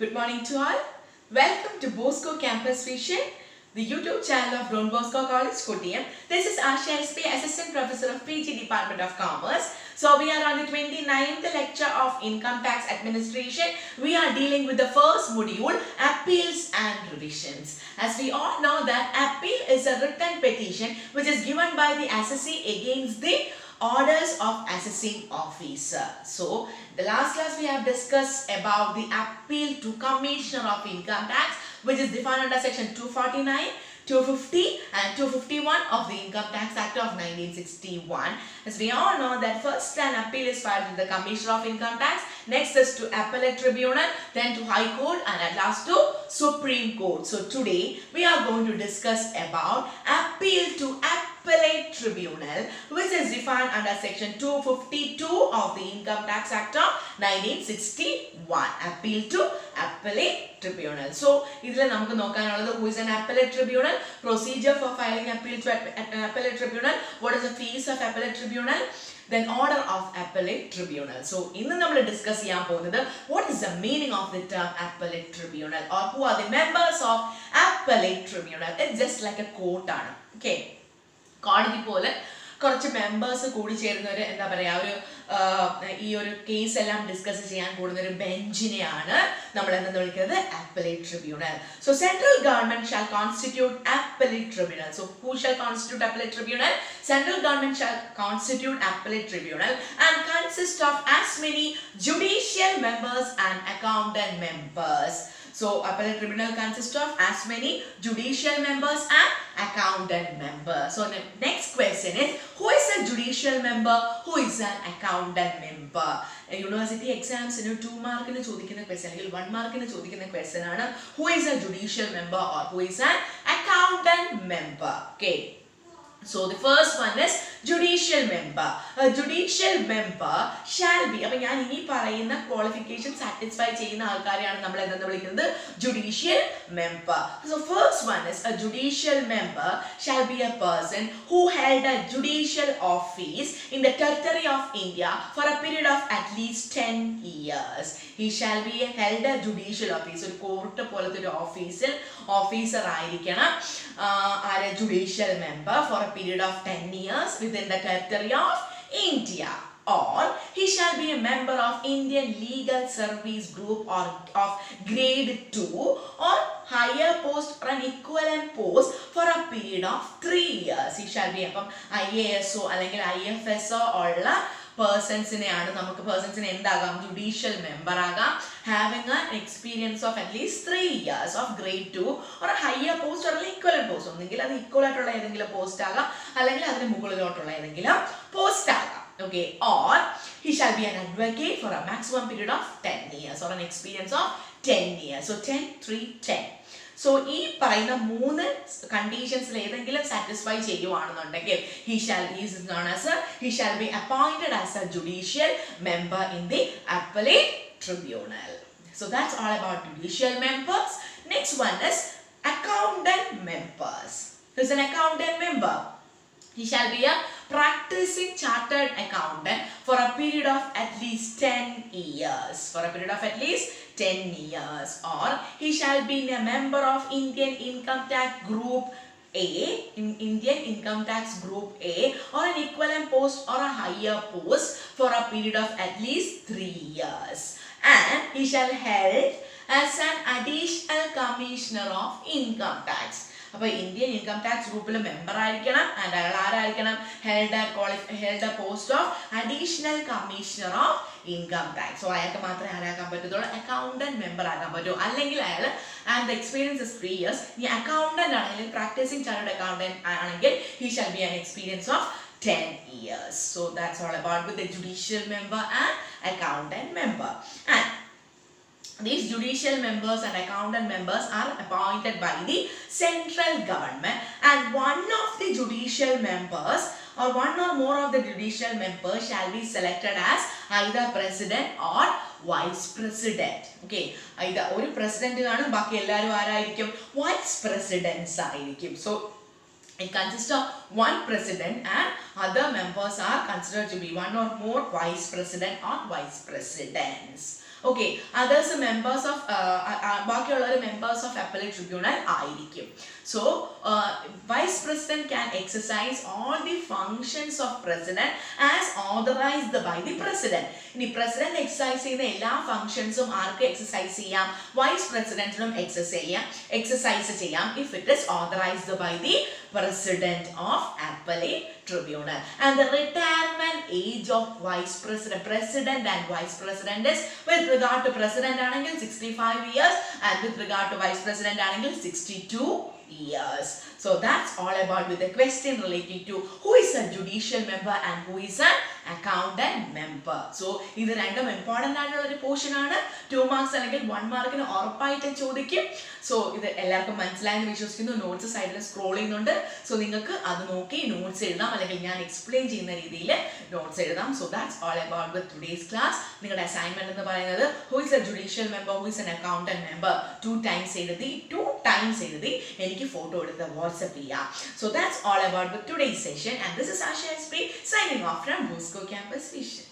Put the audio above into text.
Good morning to all. Welcome to Bosco Campus Vision, the YouTube channel of Don Bosco College, Kottayam. This is Asha SP, Assistant Professor of PG Department of Commerce. So we are on the 29th lecture of Income Tax Administration. We are dealing with the first module, Appeals and Revisions. As we all know that appeal is a written petition which is given by the assessee against the orders of assessing officer. So the last class we have discussed about the appeal to Commissioner of Income Tax, which is defined under section 249, 250 and 251 of the Income Tax Act of 1961. As we all know that first an appeal is filed with the Commissioner of Income Tax, next is to Appellate Tribunal, then to High Court and at last to Supreme Court. So today we are going to discuss about appeal to Appellate Tribunal, which is defined under section 252 of the Income Tax Act of 1961. Appeal to Appellate Tribunal. So, who is an Appellate Tribunal, procedure for filing appeal to Appellate Tribunal, what is the fees of Appellate Tribunal, then order of Appellate Tribunal. So, in the we discuss what is the meaning of the term Appellate Tribunal or who are the members of Appellate Tribunal. It's just like a court. Okay. കോടതി പോലെ കുറച്ച് members കൂടി ചേരുന്ന ഒരു എന്താ പറയുക ഈ ഒരു കേസ് എല്ലാം ഡിസ്കസ് ചെയ്യാൻ കൂടുന്ന ഒരു ബെഞ്ചിനെയാണ് നമ്മൾ എന്താ വിളിക്കുന്നത് appellate tribunal. So central government shall constitute appellate tribunal. So who shall constitute appellate tribunal? Central government shall constitute appellate tribunal and consist of as many judicial members and accountant members. So appellate tribunal consists of as many judicial members and accountant members. So the next question is, who is a judicial member? Who is an accountant member? University exams 2 mark ന് ചോദിക്കുന്ന question അല്ലെങ്കിൽ 1 mark ന് ചോദിക്കുന്ന question ആണ് who is a judicial member or who is an accountant member. Okay. So the first one is judicial member. A judicial member shall be. അപ്പോൾ ഞാൻ ഇനി പറയുന്ന qualification satisfy ചെയ്യുന്ന ആൾക്കാരെയാണ് നമ്മൾ എന്താ വിളിക്കുന്നത് judicial member. So first one is a judicial member shall be a person who held a judicial office in the territory of India for a period of at least 10 years. He shall be held a judicial office. ഒരു court പോലത്തെ ഒരു ഓഫീസിൽ officer ആയിരിക്കണം a judicial member for a period of 10 years within the territory of India, or he shall be a member of Indian Legal Service Group or of grade 2 or higher post or an equivalent post for a period of 3 years. He shall be അപ്പം IAS അല്ലെങ്കിൽ IFS ഉള്ള പേഴ്സൺസിനെയാണ് നമുക്ക് പേഴ്സൺസിനെ എന്താകാം judicial member ആകാം having an experience of at least 3 years of grade 2 or a higher post or equivalent post. ഒന്നെങ്കിൽ അത് equal ആയിട്ടുള്ള ഏതെങ്കിലും post ആകാം അല്ലെങ്കിൽ അതിന് മുകളിലോട്ടുള്ള ഏതെങ്കിലും പോസ്റ്റ് ആകാം. Okay, or he shall be an advocate for a maximum period of 10 years or an experience of 10 years. So 10, 3, 10. So ഈ പറയുന്ന 3 കണ്ടീഷൻസിൽ ഏതെങ്കിലും satisfy ചെയ്യുവാണെന്നുണ്ടെങ്കിൽ he shall be appointed as a judicial member in the appellate tribunal. So that's all about judicial members. Next one is accountant members. Who's an accountant member? He shall be a practicing chartered accountant for a period of at least 10 years. For a period of at least 10 years. Or he shall be a member of Indian Income Tax Group A, in Indian Income Tax Group A, or an equivalent post or a higher post for a period of at least 3 years. And he shall held as an additional commissioner of income tax. അപ്പോൾ Indian income tax ഗ്രൂപ്പിൽ member ആയിരിക്കണം and അയാൾ ആരായിരിക്കണം held a post of additional commissioner of income tax. So അയാൾക്ക് മാത്രമേ ആരാക്കാൻ പറ്റത്തുള്ളൂ accountant member ആക്കാൻ പറ്റൂ. അല്ലെങ്കിൽ അയാൾ and the experience is 3 years. ഈ അക്കൗണ്ടന്റ് ആണെങ്കിൽ പ്രാക്ടീസിങ് ചാർട്ടേഡ് അക്കൗണ്ടന്റ് ആണെങ്കിൽ he shall be an experience of 10 years. So that's all about with the judicial member and accountant member. And these judicial members and accountant members are appointed by the central government, and one of the judicial members or one or more of the judicial members shall be selected as either president or vice president. Okay, either ഒരു president കാണും ബാക്കി എല്ലാവരും ആരായിരിക്കും vice presidents ആയിരിക്കും. So it consists of one president and other members are considered to be one or more vice president or vice presidents. Okay, others members of ബാക്കിയുള്ളവർ members of appellate tribunal ആയിരിക്കും. So vice president can exercise all the functions of president as authorised by the president. ഇനി president exercise ചെയ്യുന്ന എല്ലാ ഫങ്ഷൻസും ആർക്ക് exercise ചെയ്യാം? Vice പ്രസിഡന്റിനും exercise ചെയ്യാം if it is authorised by the president of appellate tribunal. And the retirement age of president and vice president is, with regard to president anengil 65 years and with regard to vice president anengil 62 years. So that's all about with the question relating to who is a judicial member and who is an accountant member. So ഇത് രണ്ടും important ആയിട്ടുള്ള ഒരു portion ആണ്. 2 marks അല്ലെങ്കിൽ 1 മാർക്കിന് ഉറപ്പായിട്ടും ചോദിക്കും. So ഇത് എല്ലാവർക്കും മനസ്സിലായെന്ന് വിശ്വസിക്കുന്നു. നോട്ട്സ് സൈഡിൽ സ്ക്രോൾ ചെയ്യുന്നുണ്ട്. സോ നിങ്ങൾക്ക് അത് നോക്കി നോട്ട്സ് എഴുതാം, അല്ലെങ്കിൽ ഞാൻ എക്സ്പ്ലെയിൻ ചെയ്യുന്ന രീതിയിൽ നോട്ട്സ് എഴുതാം. So that's all about with today's class. നിങ്ങളുടെ അസൈൻമെന്റ് എന്ന് പറയുന്നത് who is A judicial member, who is an accountant member 2 times എഴുതി എനിക്ക് ഫോട്ടോ എടുത്ത് വാട്സ്ആപ്പ് ചെയ്യാം. So that's all about with today's session, and this is Asha S P signing off from Bosco Campus Vision.